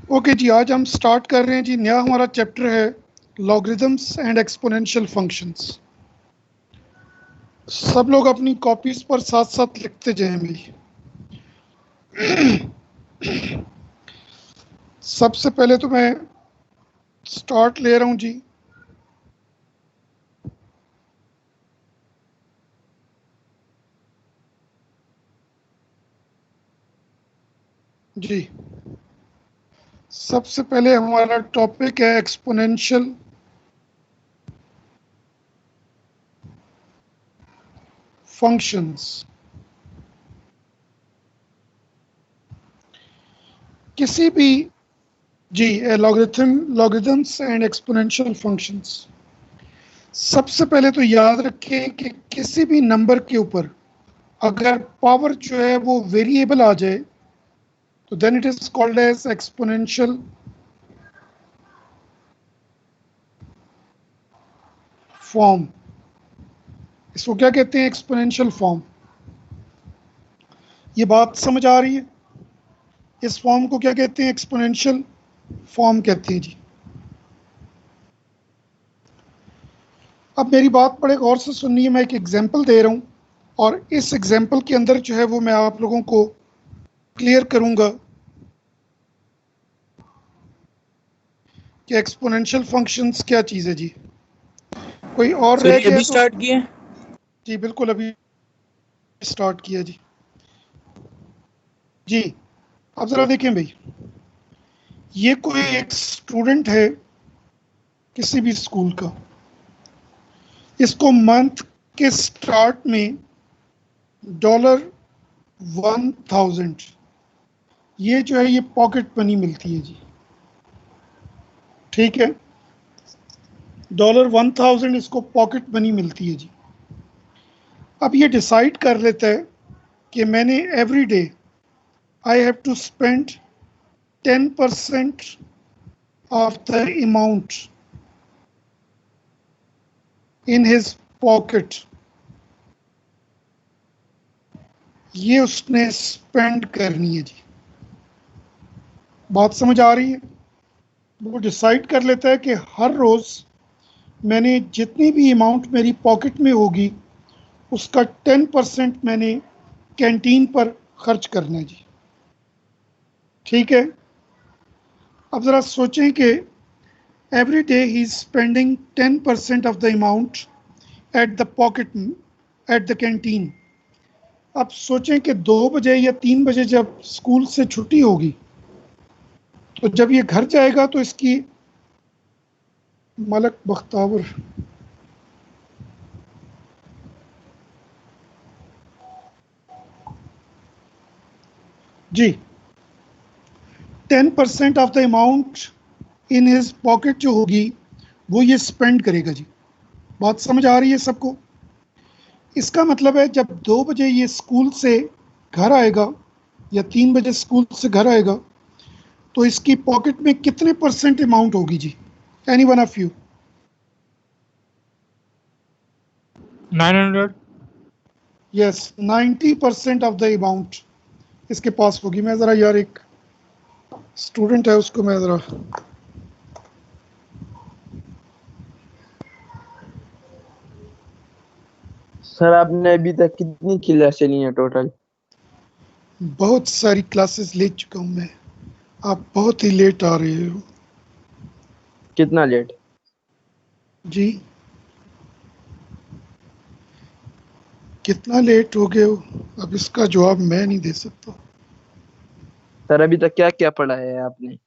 Okay जी, आज हम start कर रहे हैं जी। नया हमारा चैप्टर है लॉगरिदम्स एंड एक्सपोनेंशियल फंक्शंस। सब लोग अपनी कॉपीज पर साथ साथ लिखते जाएं भाई। सबसे पहले तो मैं स्टार्ट ले रहा हूं जी। जी, सबसे पहले हमारा टॉपिक है एक्सपोनेंशियल फंक्शंस। किसी भी जी, लॉगरिदम्स एंड एक्सपोनेंशियल फंक्शंस। सबसे पहले तो याद रखें कि किसी भी नंबर के ऊपर अगर पावर जो है वो वेरिएबल आ जाए तो then it is called as exponential form. इसको क्या कहते हैं? Exponential form. ये बात समझ आ रही है? इस फॉर्म को क्या कहते हैं? एक्सपोनेंशियल फॉर्म कहते हैं जी। अब मेरी बात बड़े गौर से सुनिए, मैं एक एग्जांपल दे रहा हूं और इस एग्जांपल के अंदर जो है वो मैं आप लोगों को क्लियर करूंगा कि एक्सपोनेंशियल फंक्शंस क्या चीज़ है जी। कोई और सर रह ये गया अभी तो स्टार्ट किए? जी बिल्कुल, अभी स्टार्ट किया जी। जी, अब ज़रा देखें भाई, ये कोई एक स्टूडेंट है किसी भी स्कूल का। इसको मंथ के स्टार्ट में $1000 ये जो है ये पॉकेट मनी मिलती है जी। ठीक है, $1000 इसको पॉकेट मनी मिलती है जी। अब ये डिसाइड कर लेता है कि मैंने every day I have to spend 10% of the amount in his pocket. ये उसने स्पेंड करनी है जी। बात समझ आ रही है? वो डिसाइड कर लेता है कि हर रोज मैंने जितनी भी अमाउंट मेरी पॉकेट में होगी उसका 10% मैंने कैंटीन पर खर्च करना है जी। ठीक है, अब ज़रा सोचें कि every day he is spending 10% of the amount at the pocket at the canteen. अब सोचें कि 2 बजे या 3 बजे जब स्कूल से छुट्टी होगी तो जब ये घर जाएगा तो इसकी मलक बख्तावर जी 10% of the amount in his pocket जो होगी वो ये स्पेंड करेगा जी। बात समझ आ रही है सबको? इसका मतलब है जब 2 बजे ये स्कूल से घर आएगा या 3 बजे स्कूल से घर आएगा तो इसकी पॉकेट में कितने परसेंट अमाउंट होगी जी? Any one of you? 900। Yes, 90% of the amount इसके पास होगी। मैं ज़रा यार, एक स्टूडेंट है उसको मैं ज़रा सर आपने अभी तक कितनी क्लासें ली हैं टोटल? बहुत सारी क्लासेस ले चुका हूँ मैं। आप बहुत ही लेट आ रहे हो कितना लेट? जी। कितना लेट हो गए हो अब इसका जवाब मैं नहीं दे सकता। सर अभी तक क्या क्या पढ़ा है आपने?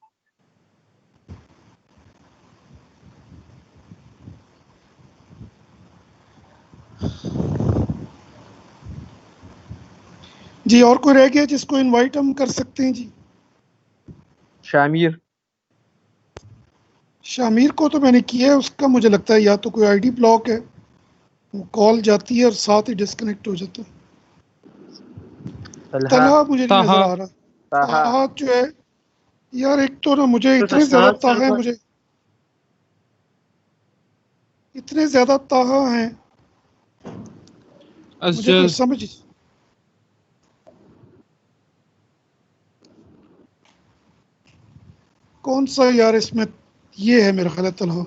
जी, और कोई रह गया जिसको इनवाइट हम कर सकते हैं जी? शामिर। शामिर को तो मैंने किया है, उसका मुझे लगता है या तो कोई आईडी ब्लॉक है, वो कॉल जाती है और साथ ही डिस्कनेक्ट हो जाता है। तलहा। तलहा मुझे नहीं ताहा। नजर आ रहा। ताहा। ताहा जो है यार, एक तो ना मुझे तो इतने ज्यादा ताहा है, मुझे इतने ज्यादा ताहा हैं मुझे कोई अजज। समझ। कौन सा यार इसमें, ये है मेरा ख्याल है तलहा।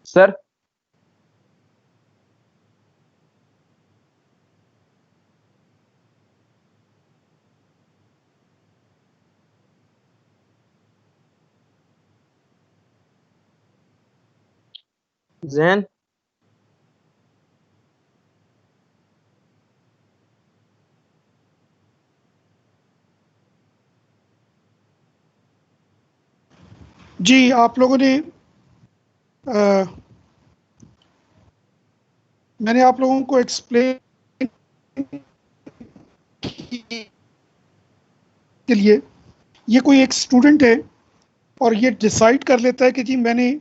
सर जैन जी आप लोगों ने मैंने आप लोगों को एक्सप्लेन के लिए, ये कोई एक स्टूडेंट है और ये डिसाइड कर लेता है कि जी मैंने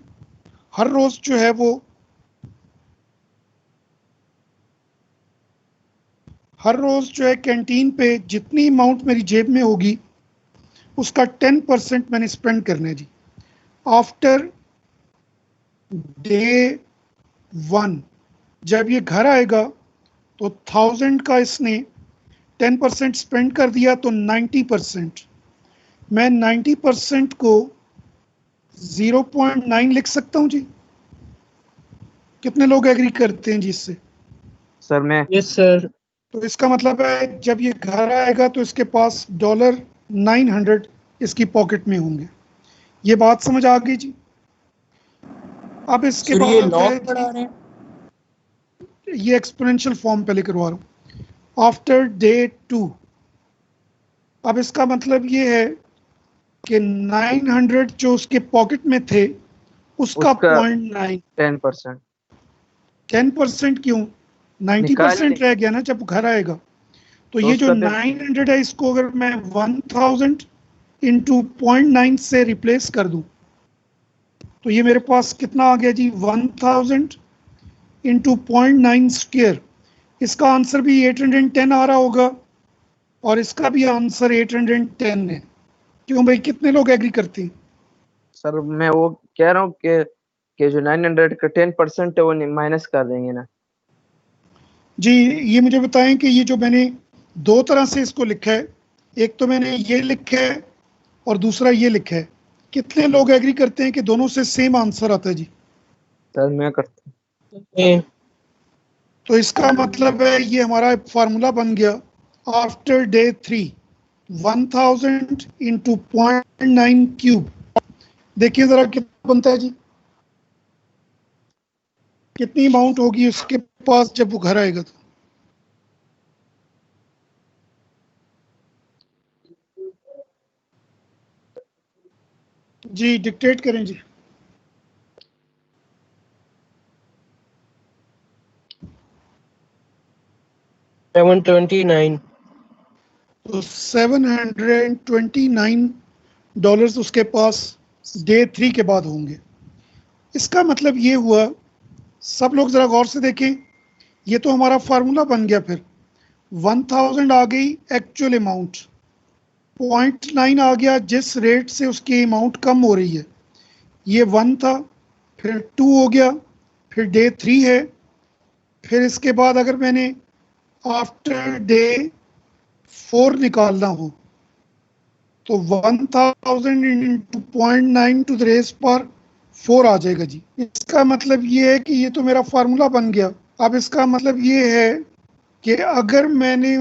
हर रोज जो है वो हर रोज जो है कैंटीन पे जितनी अमाउंट मेरी जेब में होगी उसका 10% मैंने स्पेंड करना है जी। आफ्टर डे 1 जब ये घर आएगा तो 1000 का इसने 10% स्पेंड कर दिया तो 90%, मैं 90% को 0.9 लिख सकता हूं जी। कितने लोग एग्री करते हैं जी इससे? सर मैं यस सर। तो इसका मतलब है जब ये घर आएगा तो इसके पास $900 इसकी पॉकेट में होंगे। ये बात समझ आ गई जी? अब इसके सर ये बाद है लॉग पढ़ा रहे हैं? ये एक्सपोनेंशियल फॉर्म पहले करवा रहा हूँ। आफ्टर डे 2, अब इसका मतलब ये है कि 900 जो उसके पॉकेट में थे उसका उसका 0.9, 10% 10% क्यों, निकाल 90% लेंगे रह गया ना जब घर आएगा। तो तो ये जो उसका फिर 900 है इसको अगर मैं 1000 इंटू 0.9 से रिप्लेस कर दूं तो ये मेरे पास कितना आ गया जी, 1000 इंटू 0.9 स्क्वेयर। इसका आंसर भी 810 आ रहा होगा और इसका भी आंसर 810 है। क्यों भाई, कितने लोग एग्री करते हैं? सर मैं वो कह रहा हूँ कि जो 900 का 10% है वो माइनस कर देंगे ना। जी ये मुझे बताएं कि ये जो मैंने दो तरह से इसको लिखा है, एक तो मैंने ये लिखा है और दूसरा ये लिखा है, कितने लोग एग्री करते हैं कि दोनों से सेम आंसर आता है जी? सर मैं करता ए, तो इसका मतलब है ये हमारा फार्मूला बन गया। आफ्टर डे 3 1000 इंटू 0.9 क्यूब, देखिए जरा कितना बनता है जी, कितनी अमाउंट होगी उसके पास जब वो घर आएगा। तो जी डिक्टेट करें जी। 729। तो $729 उसके पास डे 3 के बाद होंगे। इसका मतलब ये हुआ, सब लोग जरा गौर से देखें, ये तो हमारा फार्मूला बन गया। फिर 1000 आ गई एक्चुअल अमाउंट, 0.9 आ गया जिस रेट से उसकी अमाउंट कम हो रही है, ये 1 था, फिर 2 हो गया, फिर डे 3 है, फिर इसके बाद अगर मैंने आफ्टर डे 4 निकालना हो तो 1000 इंटू 0.9 टू द रेस पर 4 आ जाएगा जी। इसका मतलब ये है कि ये तो मेरा फार्मूला बन गया। अब इसका मतलब ये है कि अगर मैंने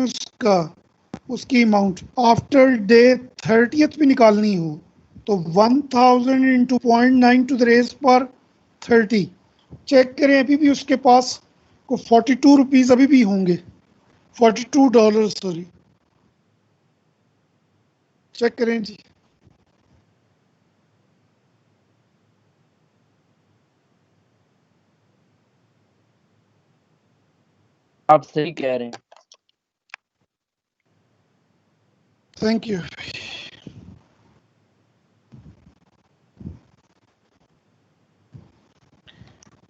उसकी अमाउंट आफ्टर डे 30th भी निकालनी हो तो 1000 इंटू 0.9 टू द रेस पर 30, चेक करें अभी भी उसके पास को 42 रुपीज अभी भी होंगे, $42 सॉरी, चेक करें जी। आप सही कह रहे हैं। Thank you.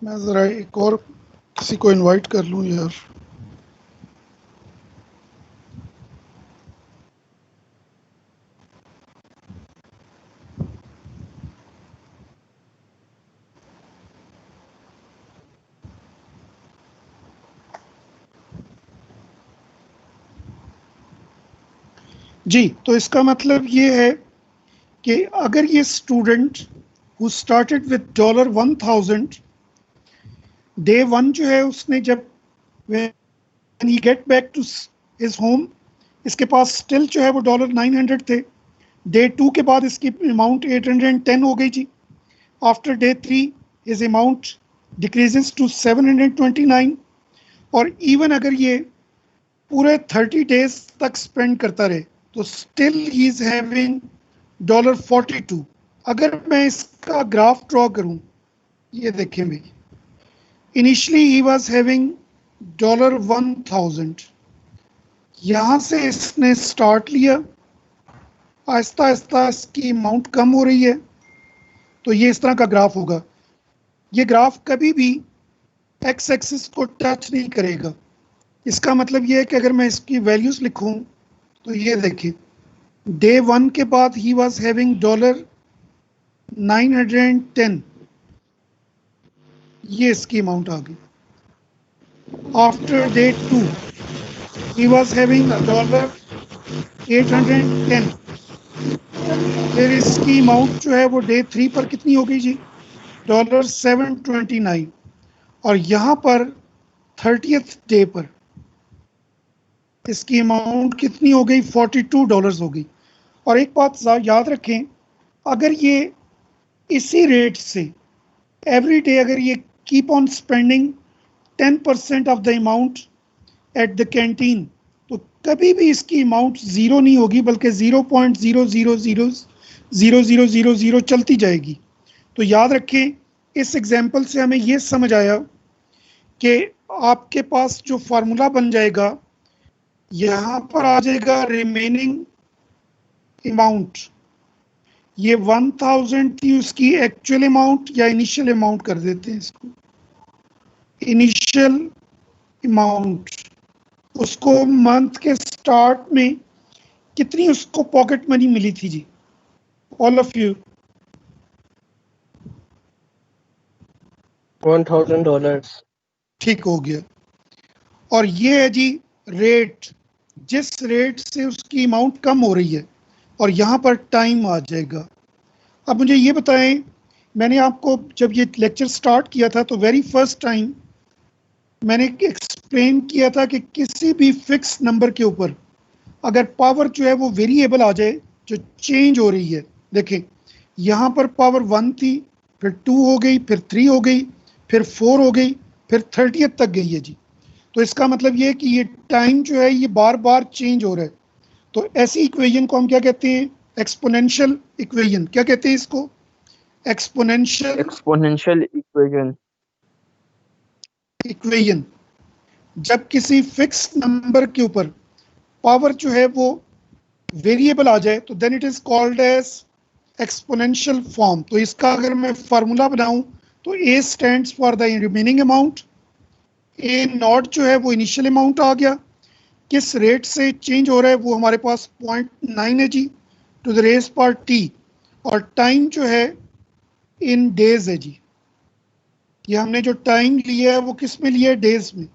मैं ज़रा एक और किसी को इनवाइट कर लूं यार। जी, तो इसका मतलब ये है कि अगर ये student who started with $1000, day 1 जो है उसने जब when he get back to his home, इसके पास स्टिल जो है वो $900 थे। डे 2 के बाद इसकी अमाउंट 810 हो गई जी। After day 3 his amount decreases to 729। और इवन अगर ये पूरे 30 डेज तक स्पेंड करता रहे तो स्टिल ही इज हैविंग $42। अगर मैं इसका ग्राफ ड्रॉ करूं, ये देखें भाई, इनिशियली ही वाज हैविंग $1000। यहां से इसने स्टार्ट लिया, आहिस्ता आहिस्ता इसकी अमाउंट कम हो रही है, तो ये इस तरह का ग्राफ होगा। ये ग्राफ कभी भी एक्स एक्सिस को टच नहीं करेगा। इसका मतलब ये है कि अगर मैं इसकी वैल्यूज लिखूं तो ये देखें, डे 1 के बाद ही वाज हैविंग $910, ये इसकी अमाउंट आ गई। After day 2 he was having $810, फिर इसकी अमाउंट जो है वो डे 3 पर कितनी हो गई जी, $729। और यहाँ पर 30th डे पर इसकी अमाउंट कितनी हो गई, $42 हो गई। और एक बात याद रखें, अगर ये इसी रेट से एवरी डे अगर ये keep on spending 10% of the amount at the canteen, तो कभी भी इसकी अमाउंट ज़ीरो नहीं होगी, बल्कि 0.0000000 चलती जाएगी। तो याद रखें, इस एग्जाम्पल से हमें ये समझ आया कि आपके पास जो फार्मूला बन जाएगा, यहाँ पर आ जाएगा रिमेनिंग अमाउंट। ये 1000 थी उसकी एक्चुअल अमाउंट, या इनिशियल अमाउंट कर देते हैं इसको, इनिशियल अमाउंट। उसको मंथ के स्टार्ट में कितनी उसको पॉकेट मनी मिली थी जी, ऑल ऑफ यू? $1000। ठीक हो गया। और ये है जी रेट, जिस रेट से उसकी अमाउंट कम हो रही है, और यहाँ पर टाइम आ जाएगा। अब मुझे ये बताएं, मैंने आपको जब ये लेक्चर स्टार्ट किया था तो वेरी फर्स्ट टाइम मैंने एक्सप्लेन किया था कि किसी भी फिक्स नंबर के ऊपर अगर पावर जो है वो वेरिएबल आ जाए जो चेंज हो रही है, देखें यहाँ पर पावर 1 थी, फिर 2 हो गई, फिर 3 हो गई, फिर 4 हो गई, फिर 30th तक गई है जी। तो इसका मतलब ये है कि ये टाइम जो है ये बार बार चेंज हो रहा है। तो ऐसी इक्वेशन को हम क्या कहते हैं, एक्सपोनेंशियल इक्वेशन। क्या कहते हैं इसको, एक्सपोनेंशियल इक्वेशन। इक्वेशन। जब किसी फिक्स नंबर के ऊपर पावर जो है वो वेरिएबल आ जाए तो then it is called as exponential form. तो इसका अगर मैं फार्मूला बनाऊं तो A stands for the remaining amount, A naught जो है वो इनिशियल अमाउंट आ गया, किस रेट से चेंज हो रहा है वो हमारे पास 0.9 है जी, टू द रेस पर टी, और टाइम जो है इन डेज है जी। ये हमने जो टाइम लिया है वो किस में लिया है, डेज में।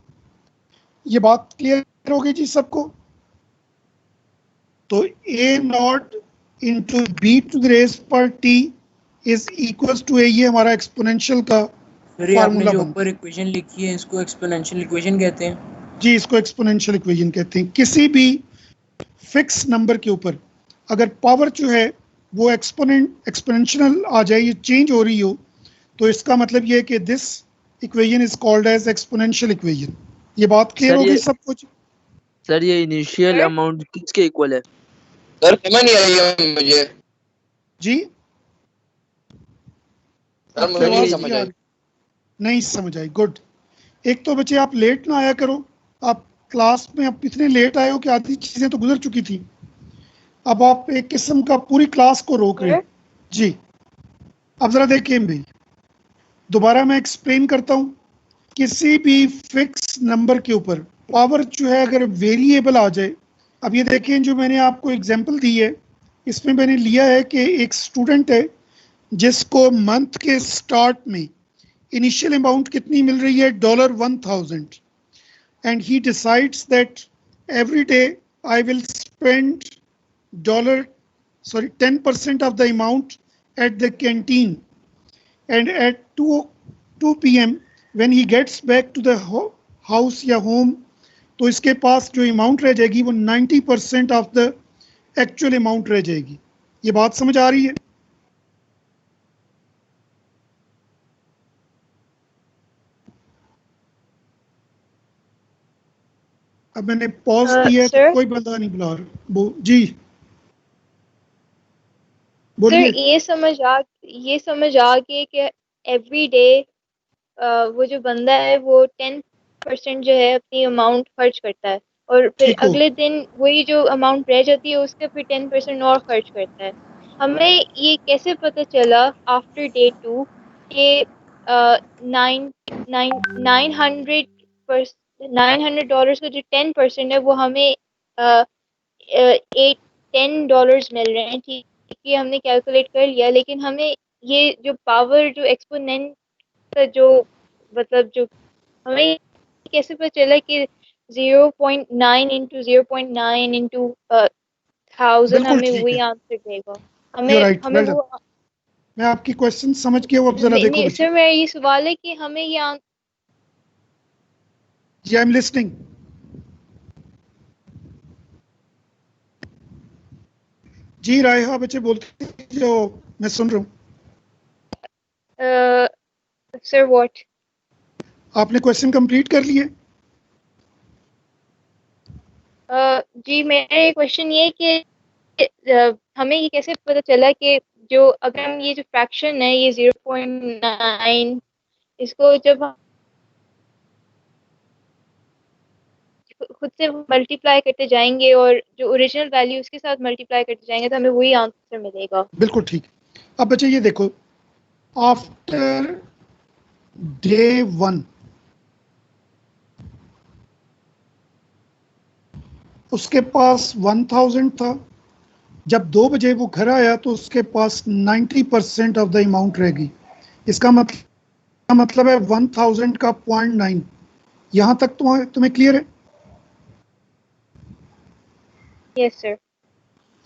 ये बात क्लियर हो गई जी सबको? तो a naught into b to the raise पर t is equal to a, ये हमारा एक्सपोनेंशियल का फार्मूला जो ऊपर इक्वेशन लिखी है इसको एक्सपोनेंशियल इक्वेशन कहते हैं जी। इसको एक्सपोनेंशियल इक्वेशन कहते हैं। किसी भी फिक्स नंबर के ऊपर अगर पावर जो है वो एक्सपोनेंशियल आ जाए, ये चेंज हो रही हो, तो इसका मतलब ये है कि this equation is called as exponential equation. ये बात क्लियर हो गई सब कुछ? सर ये इनिशियल अमाउंट किसके इक्वल है? सर समझ नहीं आई है मुझे जी, सर, मुझे नहीं समझ आई। नहीं समझ आई, गुड। एक तो बच्चे आप लेट ना आया करो, आप क्लास में आप इतने लेट आए हो कि आधी चीजें तो गुजर चुकी थी। अब आप एक किस्म का पूरी क्लास को रोक रहे हैं जी। अब जरा देखिए भाई, दोबारा मैं एक्सप्लेन करता हूँ किसी भी फिक्स नंबर के ऊपर पावर जो है अगर वेरिएबल आ जाए, अब ये देखें जो मैंने आपको एग्जांपल दी है, इसमें मैंने लिया है कि एक स्टूडेंट है जिसको मंथ के स्टार्ट में इनिशियल अमाउंट कितनी मिल रही है, $1000, and he decides that every day I will spend 10% of the amount at the canteen, and at 2 p.m. when he gets back to the house या home, तो इसके पास जो अमाउंट रह जाएगी वो 90% ऑफ द एक्चुअल अमाउंट रह जाएगी। ये बात समझ आ रही है? अब मैंने पॉज दिया है तो कोई बंदा नहीं बुला रहा। जी बोलिए। सर ये समझ आ गई कि एवरी डे वो जो बंदा है वो 10% जो है अपनी अमाउंट खर्च करता है और फिर अगले दिन वही जो अमाउंट रह जाती है उसके फिर 10% और खर्च करता है। हमें ये कैसे पता चला आफ्टर डे 2 कि $900 का जो 10% है वो हमें $10 मिल रहे हैं। ठीक है, हमने कैलकुलेट कर लिया, लेकिन हमें ये जो पावर जो एक्सपोनेंट का जो मतलब जो हमें कैसे पता चला कि 0.9 into 0.9 into 1000 हमें वही आंसर देगा। हमें वो मैं आपकी क्वेश्चन समझ के वो अब जरा देखो। सर मेरा ये सवाल है कि हमें ये जी आई एम लिसनिंग। जी रायहा बच्चे बोलते जो मैं सुन रहा हूँ। Sir what? आपने क्वेश्चन कंप्लीट कर लिए? जी मेरा क्वेश्चन ये कि हमें ये कैसे पता चला कि जो अगर हम ये जो फ्रैक्शन है ये 0.9 इसको जब हम खुद से मल्टीप्लाई करते जाएंगे और जो ओरिजिनल वैल्यू उसके साथ मल्टीप्लाई करते जाएंगे तो हमें वही आंसर मिलेगा। बिल्कुल ठीक। अब बच्चे ये देखो, आफ्टर डे 1 उसके पास 1000 था। जब 2 बजे वो घर आया तो उसके पास 90% ऑफ द अमाउंट रह गई। इसका मतलब है 1000 का 0.9। यहां तक तुम्हें क्लियर है? Yes sir.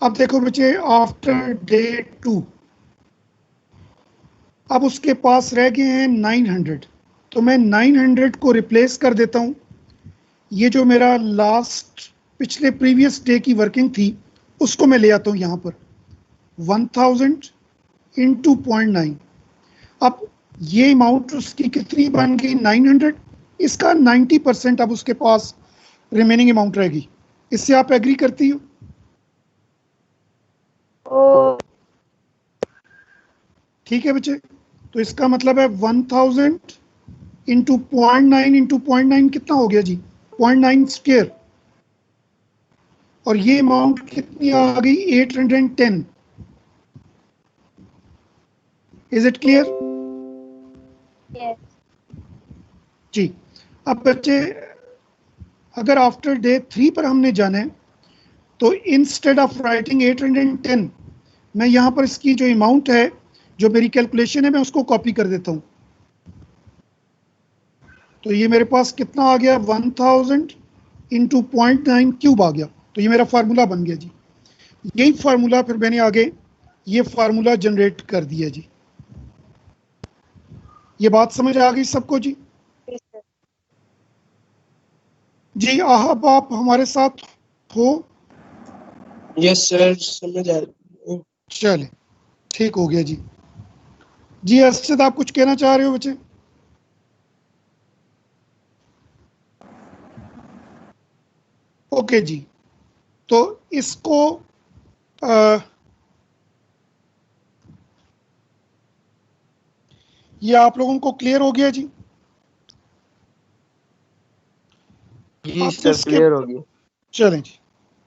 अब देखो बच्चे, आफ्टर डे 2 अब उसके पास रह गए हैं 900। तो मैं 900 को रिप्लेस कर देता हूं। ये जो मेरा लास्ट पिछले प्रीवियस डे की वर्किंग थी उसको मैं ले आता हूं यहां पर 1000 इंटू 0.9। अब ये अमाउंट उसकी कितनी बन गई? 900। इसका 90% अब उसके पास रिमेनिंग अमाउंट रहेगी। इससे आप एग्री करती हो? ठीक है बच्चे, तो इसका मतलब है 1000 इंटू 0.9 इंटू 0.9 कितना हो गया जी? 0.9 स्क्वायर। और ये अमाउंट कितनी आ गई? 810। Is it clear? यस जी। अब बच्चे अगर आफ्टर डे 3 पर हमने जाना है तो इंस्टेड ऑफ राइटिंग 810 मैं यहां पर इसकी जो अमाउंट है जो मेरी कैलकुलेशन है मैं उसको कॉपी कर देता हूं। तो ये मेरे पास कितना आ गया? 1000 इंटू 0.9 क्यूब आ गया। तो ये मेरा फार्मूला बन गया जी। यही फार्मूला फिर मैंने आगे ये फार्मूला जनरेट कर दिया जी। ये बात समझ आ गई सबको जी? जी आहब आप हमारे साथ हो? यस सर समझ आ रही। चले ठीक हो गया जी। जी अर्शद आप कुछ कहना चाह रहे हो बच्चे? ओके जी, तो इसको ये आप लोगों को क्लियर हो गया जी? जी सर क्लियर हो गया। चलें जी,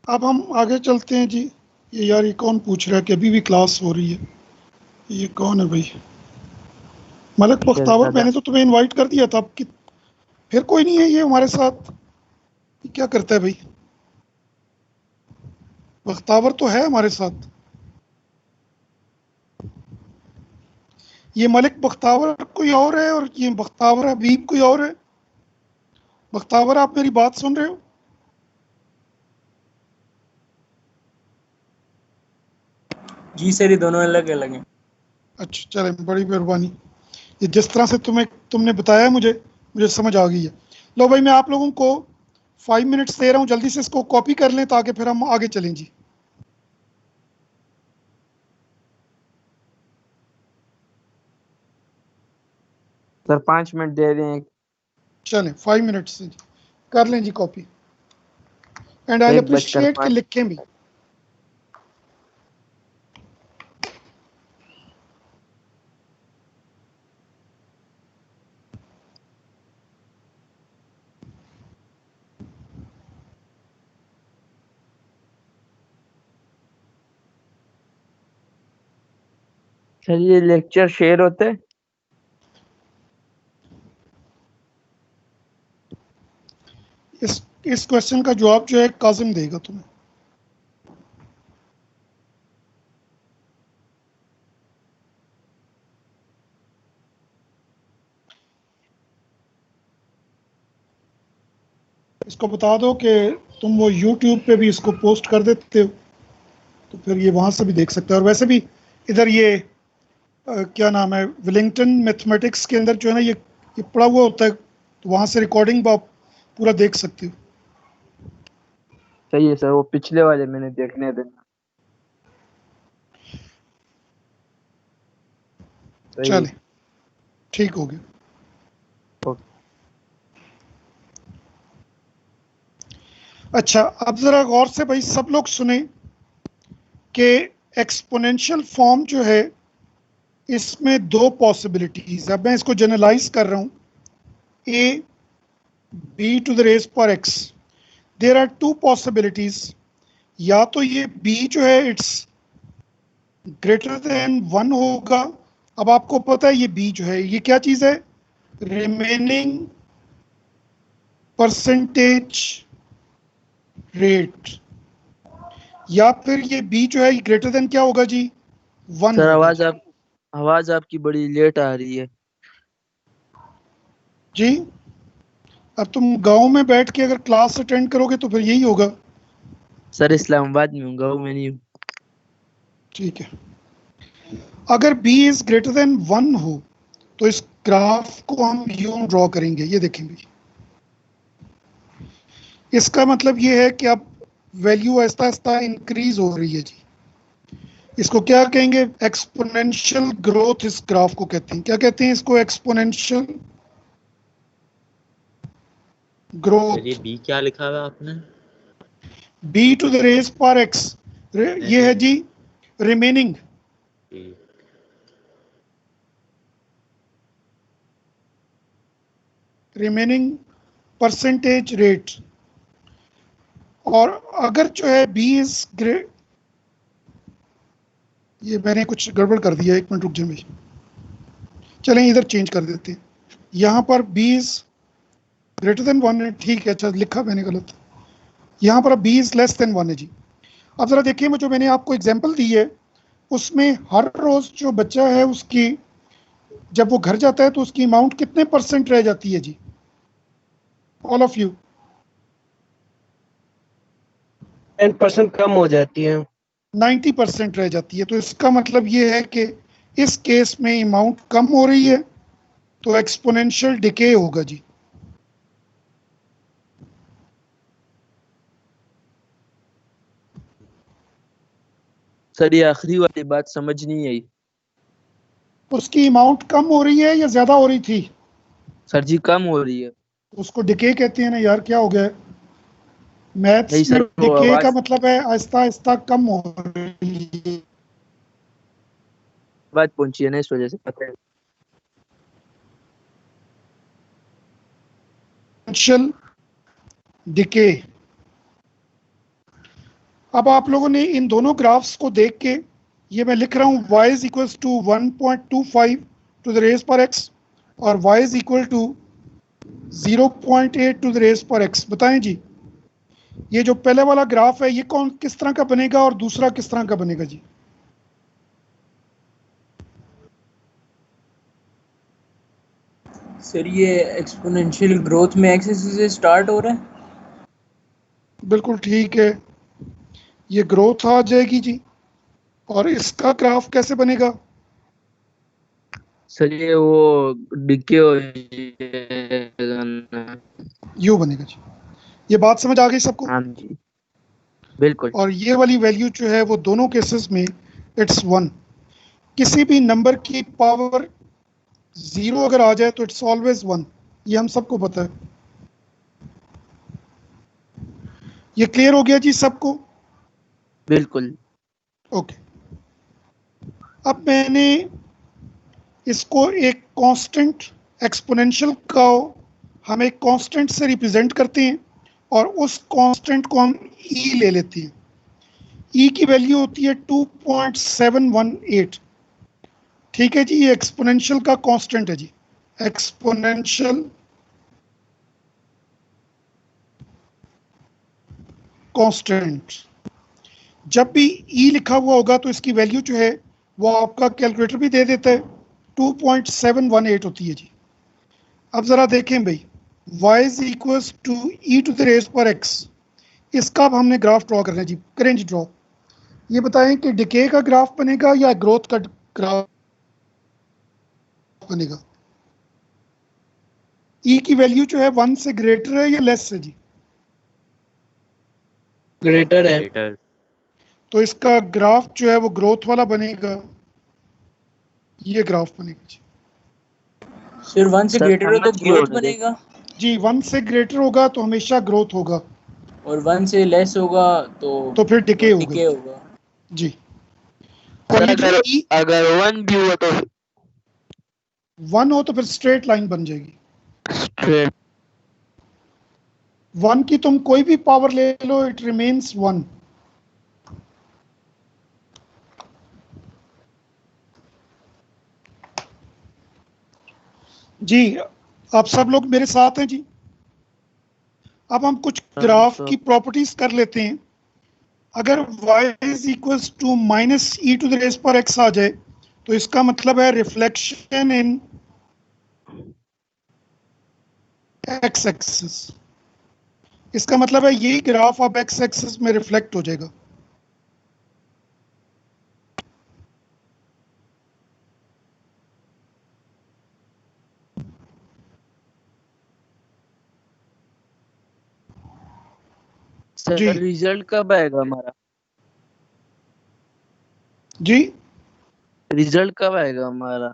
अब हम आगे चलते हैं जी। ये यार ये कौन पूछ रहा है कि अभी भी क्लास हो रही है? ये कौन है भाई? मलक बख्तावर, मैंने तो तुम्हें इनवाइट कर दिया था। अब फिर कोई नहीं है ये हमारे साथ, ये क्या करता है भाई? बख्तावर तो है हमारे साथ, ये मलिक बख्तावर कोई और है और ये बख्तावर हबीब कोई और है। बख्तावर, आप मेरी बात सुन रहे हो? जी सर, ये दोनों अलग अलग हैं। अच्छा चले, बड़ी मेहरबानी। ये जिस तरह से तुमने बताया मुझे समझ आ गई है। लो भाई, मैं आप लोगों को 5 मिनट्स दे रहा हूँ, जल्दी से इसको कॉपी कर लें ताकि फिर हम आगे चलें जी। सर 5 मिनट दे रहे हैं। चलें 5 मिनट्स से जी कर लें जी कॉपी। एंड आई 1:05 अप्रिशिएट कि लिखें भी। सर ये लेक्चर शेयर होता है? इस क्वेश्चन का जवाब जो है काजिम देगा तुम्हें। इसको बता दो कि तुम वो YouTube पे भी इसको पोस्ट कर देते हो, तो फिर ये वहाँ से भी देख सकते हो। और वैसे भी इधर ये क्या नाम है, विलिंगटन मैथमेटिक्स के अंदर जो है ना, ये पड़ा हुआ होता है, तो वहाँ से रिकॉर्डिंग आप पूरा देख सकते हो। सही है सर, वो पिछले वाले मैंने देखने देना। चले ठीक हो गया। अच्छा, अब ज़रा गौर से भाई सब लोग सुने कि एक्सपोनेंशियल फॉर्म जो है इसमें दो पॉसिबिलिटीज। अब मैं इसको जनरलाइज कर रहा हूँ, a b to the raise पर x, there are two possibilities. या तो ये बी जो है इट्स ग्रेटर देन 1 होगा। अब आपको पता है ये बी जो है ये क्या चीज़ है, रिमेनिंग परसेंटेज रेट। या फिर ये बी जो है ये ग्रेटर देन क्या होगा जी, 1 सर होगा आवाज आपकी बड़ी लेट आ रही है जी। अब तुम गांव में बैठ के अगर क्लास अटेंड करोगे तो फिर यही होगा। सर। इस्लामाबाद में हूँ, गाँव में नहीं हूँ। ठीक है, अगर b इज ग्रेटर देन 1 हो तो इस ग्राफ को हम यूं ड्रॉ करेंगे, ये देखेंगे। इसका मतलब ये है कि अब वैल्यू आहिस्ता आहिस्ता इंक्रीज हो रही है जी। इसको क्या कहेंगे, एक्सपोनेंशियल ग्रोथ इस ग्राफ को कहते हैं। क्या कहते हैं इसको, एक्सपोनेंशियल ग्रोथ। ये बी क्या लिखा हुआ आपने? b टू द रेज पर x, ये है जी रिमेनिंग। Remaining percentage rate. और अगर जो है b इज ग्रेट, ये मैंने कुछ गड़बड़ कर दिया, 1 मिनट रुक जाए भाई। चलें इधर चेंज कर देते हैं, यहाँ पर b इज ग्रेटर देन 1 है, ठीक है। अच्छा लिखा मैंने गलत, यहाँ पर b इज लेस देन 1 है जी। अब जरा देखिए, जो मैंने आपको एग्जांपल दी है उसमें हर रोज जो बच्चा है उसकी जब वो घर जाता है तो उसकी अमाउंट कितने % रह जाती है जी, ऑल ऑफ यू? 10% कम हो जाती है। 90% रह जाती है। तो इसका मतलब ये है कि इस केस में अमाउंट कम हो रही है, तो एक्सपोनेंशियल डिके होगा जी। सर ये आखिरी वाली बात समझ नहीं आई। उसकी अमाउंट कम हो रही है या ज्यादा हो रही थी? सर जी कम हो रही है। उसको डिके कहते हैं ना यार, क्या हो गया है? नहीं मैथ्स में सर, वो डिके का आवाज मतलब है आहिस्ता आहिस्ता कम हो रही है। बात पहुंची है ना, इस वजह से पता है। Exponential decay. अब आप लोगों ने इन दोनों ग्राफ्स को देख के, ये मैं लिख रहा हूँ y is equal to 1.25 to the raise पर x और y is equal to 0.8 to the raise पर एक्स। बताएं जी, ये जो पहले वाला ग्राफ है ये कौन किस तरह का बनेगा और दूसरा किस तरह का बनेगा जी? सर ये एक्सपोनेंशियल ग्रोथ में एक्स एक्सिस से स्टार्ट हो रहा है। बिल्कुल ठीक है, ये ग्रोथ आ जाएगी जी। और इसका ग्राफ कैसे बनेगा? सर ये वो डिके हो जाएगा ना। यू बनेगा जी। ये बात समझ आ गई सबको? हाँ जी बिल्कुल। और ये वाली वैल्यू जो है वो दोनों केसेस में इट्स 1। किसी भी नंबर की पावर 0 अगर आ जाए तो इट्स ऑलवेज 1, ये हम सबको पता है। ये क्लियर हो गया जी सबको? बिल्कुल। ओके, अब मैंने इसको एक कांस्टेंट एक्सपोनेंशियल का हम एक कांस्टेंट से रिप्रेजेंट करते हैं और उस कांस्टेंट को हम ई ले लेते हैं। ई की वैल्यू होती है 2.718। ठीक है जी, ये एक्सपोनेंशियल का कांस्टेंट है जी, एक्सपोनेंशियल कांस्टेंट। जब भी ई लिखा हुआ होगा तो इसकी वैल्यू जो है वो आपका कैलकुलेटर भी दे देता है, 2.718 होती है जी। अब जरा देखें भाई, y is equals to e to the raise पर x, इसका अब हमने ग्राफ ड्रॉ करना है जी। करें जी ड्रॉ। ये बताएं कि डिके का ग्राफ बनेगा या ग्रोथ का ग्राफ बनेगा? ई की वैल्यू जो है 1 से ग्रेटर है या लेस है जी? ग्रेटर है। ग्रेटर। तो इसका ग्राफ जो है वो ग्रोथ वाला बनेगा, ये ग्राफ बनेगा जी। सर 1 से सर ग्रेटर हो तो समझ गए ग्रोथ होंगे। बनेगा जी 1 से ग्रेटर होगा तो हमेशा ग्रोथ होगा, और 1 से लेस होगा तो फिर डिके होगा डिके होगा। जी। और सर ये जो अगर ई अगर 1 भी हुआ तो 1 हो तो फिर स्ट्रेट लाइन बन जाएगी। स्ट्रेट। 1 की तुम कोई भी पावर ले लो, इट रिमेन्स 1। जी, आप सब लोग मेरे साथ हैं जी? अब हम कुछ ग्राफ की प्रॉपर्टीज कर लेते हैं। अगर y is equals to minus e to the raise पर x आ जाए तो इसका मतलब है रिफ्लेक्शन इन x एक्सिस। इसका मतलब है यही ग्राफ अब x एक्सिस में रिफ्लेक्ट हो जाएगा। सर जी रिजल्ट कब आएगा हमारा? जी रिजल्ट कब आएगा हमारा?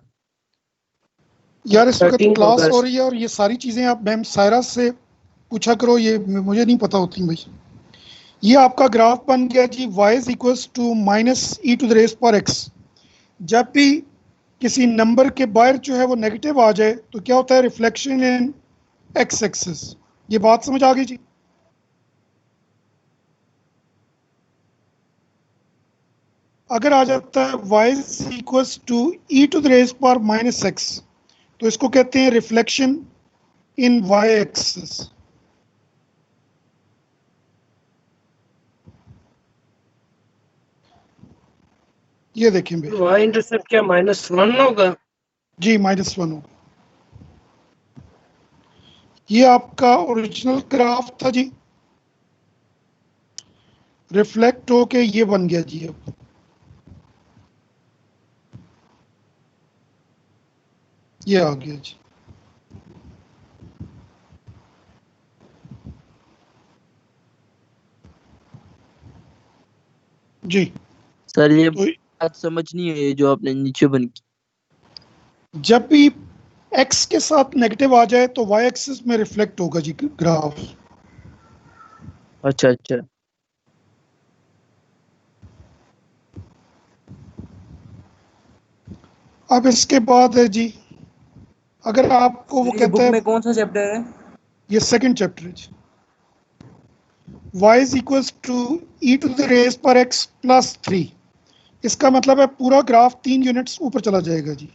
यार इस वक्त 13 क्लास हो अगस्त। रही है और ये सारी चीज़ें आप मैम सायरा से पूछा करो, ये मुझे नहीं पता होती भाई। ये आपका ग्राफ बन गया जी, y is equals to minus e to the raise पर x। जब भी किसी नंबर के बाहर जो है वो नेगेटिव आ जाए तो क्या होता है, रिफ्लेक्शन इन x एक्सिस। ये बात समझ आ गई जी? अगर आ जाता है y is equals to e to the raise पर माइनस x तो इसको कहते हैं रिफ्लेक्शन इन y एक्सिस। ये देखें भाई, y इंटरसेप्ट क्या -1 होगा? जी -1 होगा। ये आपका ओरिजिनल ग्राफ था जी, रिफ्लेक्ट होके ये बन गया जी। अब ये आ गया जी। जी सर ये तो बात समझ नहीं है जो आपने नीचे बन की। जब भी x के साथ नेगेटिव आ जाए तो y एक्सिस में रिफ्लेक्ट होगा जी ग्राफ। अच्छा अच्छा। अब इसके बाद है जी, अगर आपको वो सर ये कहता बुक है, में कौन सा चैप्टर है? ये सेकंड चैप्टर है जी, y is equals to e to the raise पर x प्लस 3। इसका मतलब है पूरा ग्राफ 3 यूनिट्स ऊपर चला जाएगा जी।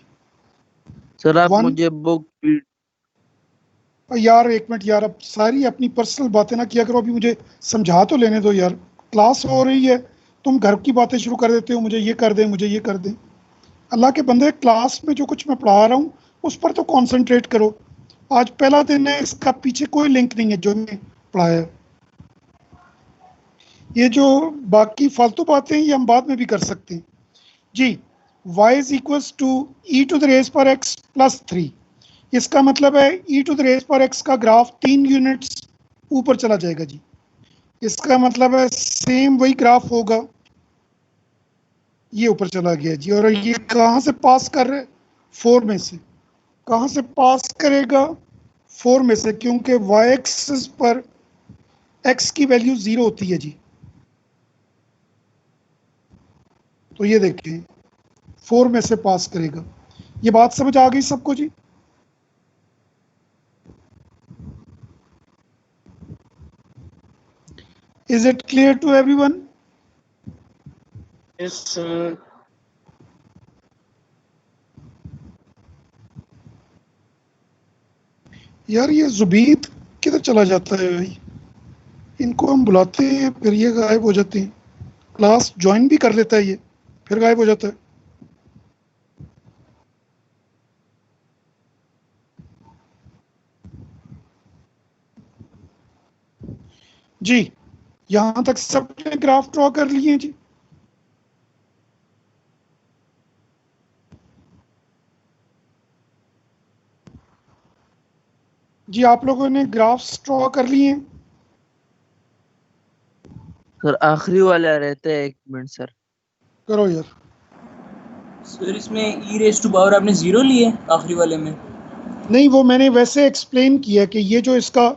सर आप वन मुझे बुक यार एक मिनट यार, अब सारी अपनी पर्सनल बातें ना किया करो, अभी मुझे समझा तो लेने दो यार। क्लास हो रही है, तुम घर की बातें शुरू कर देते हो, मुझे ये कर दे, मुझे ये कर दे। अल्लाह के बंदे, क्लास में जो कुछ मैं पढ़ा रहा हूँ उस पर तो कंसंट्रेट करो। आज पहला दिन है, इसका पीछे कोई लिंक नहीं है जो मैं पढ़ाया है। ये जो बाकी फालतू बातें हैं ये हम बाद में भी कर सकते हैं जी। y is equals to e to the raise पर x प्लस 3। इसका मतलब है ई टू द रेज पर x का ग्राफ 3 यूनिट्स ऊपर चला जाएगा जी। इसका मतलब है सेम वही ग्राफ होगा, ये ऊपर चला गया जी। और ये कहाँ से पास कर रहे, 4 में से। कहाँ से पास करेगा, 4 में से, क्योंकि y एक्सिस पर x की वैल्यू 0 होती है जी। तो ये देखें 4 में से पास करेगा। ये बात समझ आ गई सबको जी? Is it clear to everyone? Yes sir. यार ये जुबीद किधर चला जाता है भाई? इनको हम बुलाते हैं फिर ये गायब हो जाते हैं। क्लास ज्वाइन भी कर लेता है ये, फिर गायब हो जाता है। जी, यहां तक सबने ग्राफ ड्रॉ कर लिए हैं जी? जी आप लोगों ने ग्राफ्स ड्रॉ कर लिए हैं? सर आखिरी वाला रहता है, 1 मिनट सर। करो यार। सर इसमें ई रेस टू पावर आपने 0 लिए आखिरी वाले में? नहीं, वो मैंने वैसे एक्सप्लेन किया कि ये जो इसका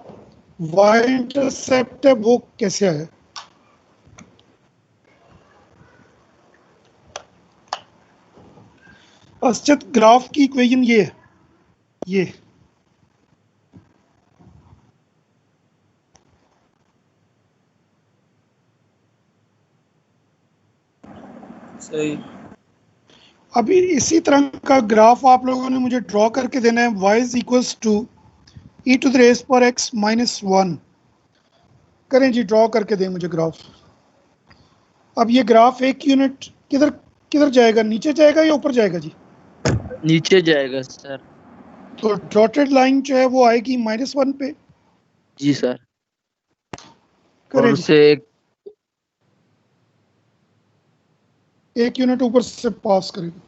y इंटरसेप्ट है वो कैसे आया। असचत ग्राफ की इक्वेशन ये है, ये। सही। अभी इसी तरह का ग्राफ आप लोगों ने मुझे ड्रॉ करके देना है। y is equals to e to the raise पर x माइनस 1। करें जी, ड्रॉ करके दें मुझे ग्राफ। अब ये ग्राफ एक यूनिट किधर किधर जाएगा, नीचे जाएगा या ऊपर जाएगा जी? नीचे जाएगा सर। तो डॉटेड लाइन जो है वो आएगी -1 पे। जी सर। और करें जी, उससे एक यूनिट ऊपर से पास करेगा।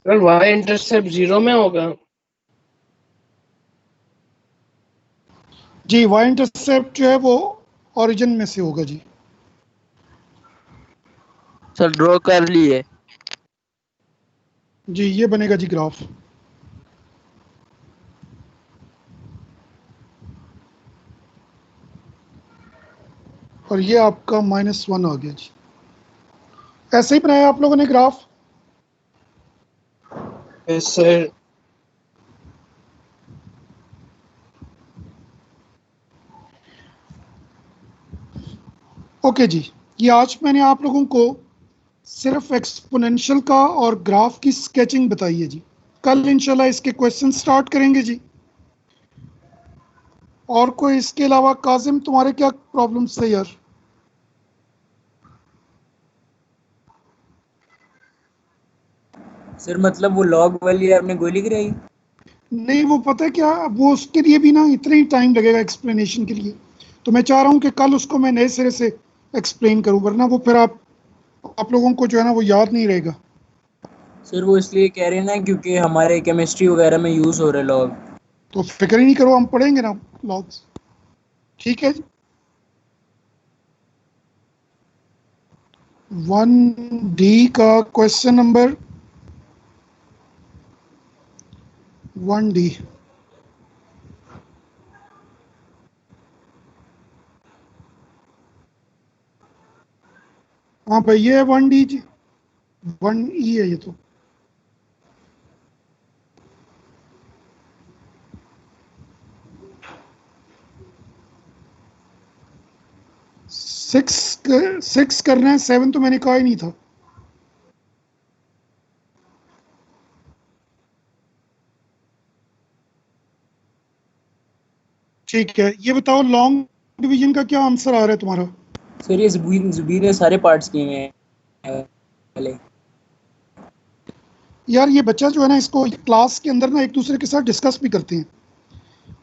सर y इंटरसेप्ट 0 में होगा? जी, y इंटरसेप्ट जो है वो ओरिजिन में से होगा जी। सर ड्रॉ कर लिए। जी ये बनेगा जी ग्राफ। और ये आपका -1 आ गया जी। ऐसे ही बनाया आप लोगों ने ग्राफ? Yes sir. ओके जी, ये आज मैंने आप लोगों को सिर्फ एक्सपोनेंशियल का और ग्राफ की स्केचिंग बताई है जी। कल इंशाल्लाह इसके क्वेश्चन स्टार्ट करेंगे जी। और कोई इसके अलावा, काजिम तुम्हारे क्या प्रॉब्लम्स थे यार? सर मतलब वो लॉग वाली आपने गोली गिराई? नहीं, वो पता है क्या, वो उसके लिए भी ना इतना ही टाइम लगेगा एक्सप्लेनेशन के लिए। तो मैं चाह रहा हूँ कि कल उसको मैं नए सिरे से एक्सप्लेन करूँ, वरना वो फिर आप लोगों को जो है ना वो याद नहीं रहेगा। सर वो इसलिए कह रहे हैं ना क्योंकि हमारे केमिस्ट्री वगैरह में यूज़ हो रहे लॉग। तो फिक्र ही नहीं करो, हम पढ़ेंगे ना लॉग्स। ठीक है जी। 1D का क्वेश्चन नंबर 1D। हाँ भाई ये है 1D जी, 1E है ये तो। सिक्स करना है, 7 तो मैंने कहा ही नहीं था। ठीक है, ये बताओ लॉन्ग डिवीजन का क्या आंसर आ रहा है तुम्हारा? सर ये जुबीर ने सारे पार्ट्स किए हुए हैं पहले। यार ये बच्चा जो है ना, इसको क्लास के अंदर ना एक दूसरे के साथ डिस्कस भी करते हैं।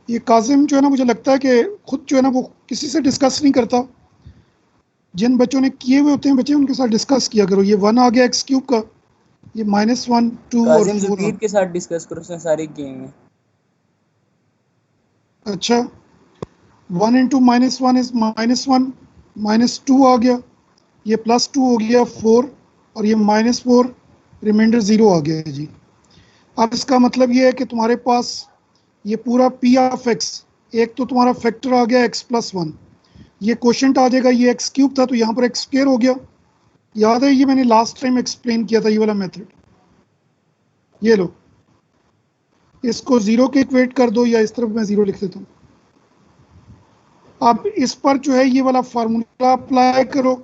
ये काजिम जो है ना, मुझे लगता है कि खुद जो है ना वो किसी से डिस्कस नहीं करता। जिन बच्चों ने किए हुए होते हैं बच्चे, उनके साथ डिस्कस किया करो। ये 1 आ गया x क्यूब का, ये -1 2 और काजिम 4 जुबीर के साथ डिस्कस करो, उसने सारे किए हुए हैं। अच्छा, 1 इंटू -1 इज -1, -2 आ गया, ये +2 हो गया 4, और ये -4, रिमाइंडर 0 आ गया है जी। अब इसका मतलब ये है कि तुम्हारे पास ये पूरा p ऑफ x, एक तो तुम्हारा फैक्टर आ गया x + 1, ये क्वोशंट आ जाएगा, ये x क्यूब था तो यहाँ पर x स्क्वायर हो गया। याद है, ये मैंने लास्ट टाइम एक्सप्लेन किया था ये वाला मेथड। ये लो, इसको 0 के इक्वेट कर दो, या इस तरफ मैं 0 लिख देता हूँ। अब इस पर जो है ये वाला फार्मूला अप्लाई करो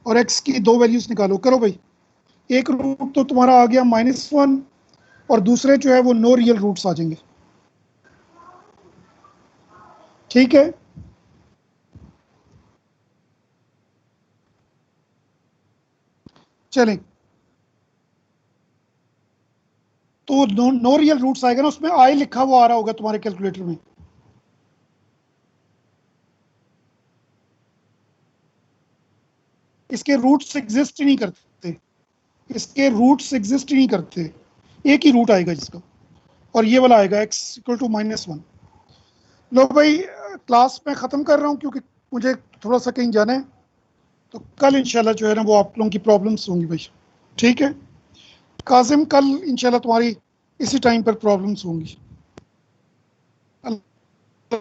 और x की दो वैल्यूज निकालो। करो भाई, एक रूट तो तुम्हारा आ गया -1, और दूसरे जो है वो नो रियल रूट्स आ जाएंगे। ठीक है, चलें। तो नो रियल रूट्स आएगा ना, उसमें आई लिखा हुआ आ रहा होगा तुम्हारे कैलकुलेटर में। इसके रूट्स एग्जिस्ट ही नहीं करते, इसके रूट्स एग्जिस्ट ही नहीं करते, एक ही रूट आएगा जिसका, और ये वाला आएगा x = -1। लो भाई, क्लास में ख़त्म कर रहा हूँ क्योंकि मुझे थोड़ा सा कहीं जाना है। तो कल इंशाल्लाह जो है ना वो आप लोगों की प्रॉब्लम्स होंगी भाई। ठीक है काजिम, कल इंशाल्लाह तुम्हारी इसी टाइम पर प्रॉब्लम्स होंगी। अल्लाह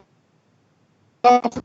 हाफ़िज़।